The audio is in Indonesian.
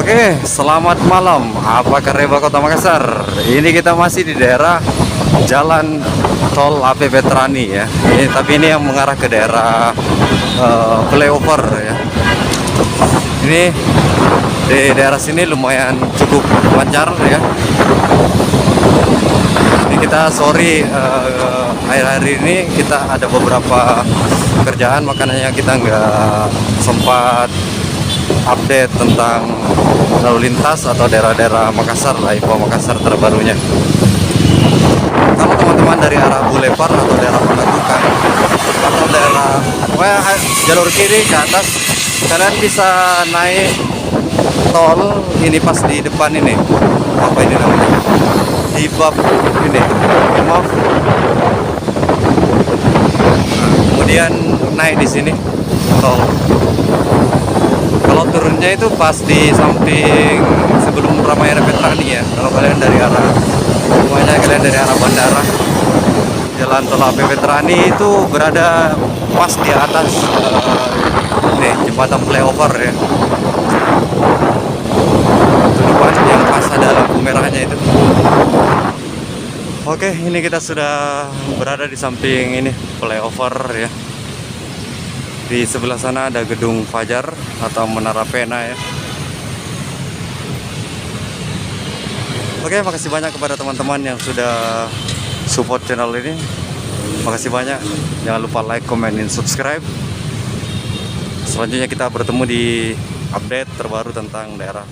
Oke, selamat malam. Apa kabar Kota Makassar? Ini kita masih di daerah Jalan Tol AP Veterani ya. Tapi ini yang mengarah ke daerah flyover ya. Ini di daerah sini lumayan cukup lancar ya. Ini kita akhir-akhir ini kita ada beberapa kerjaan, makanya kita nggak sempat update tentang lalu lintas atau daerah-daerah Makassar lah, info Makassar terbarunya. Kalau teman-teman dari arah Boulevard atau daerah Panagukan atau daerah jalur kiri ke atas, kalian bisa naik tol ini pas di depan ini. Apa ini namanya? Di bab ini. Maaf. Nah, kemudian naik di sini tol. Kalau turunnya itu pas di samping sebelum Ramayana Veterani ya. Kalau kalian dari arah bandara, Jalan Tol AP Veterani itu berada pas di atas nih jembatan flyover ya. Itu depan yang pas ada lampu merahnya itu. Oke, ini kita sudah berada di samping ini flyover ya. Di sebelah sana ada gedung Fajar atau Menara Pena ya. Oke, makasih banyak kepada teman-teman yang sudah support channel ini. Makasih banyak. Jangan lupa like, comment, dan subscribe. Selanjutnya kita bertemu di update terbaru tentang daerah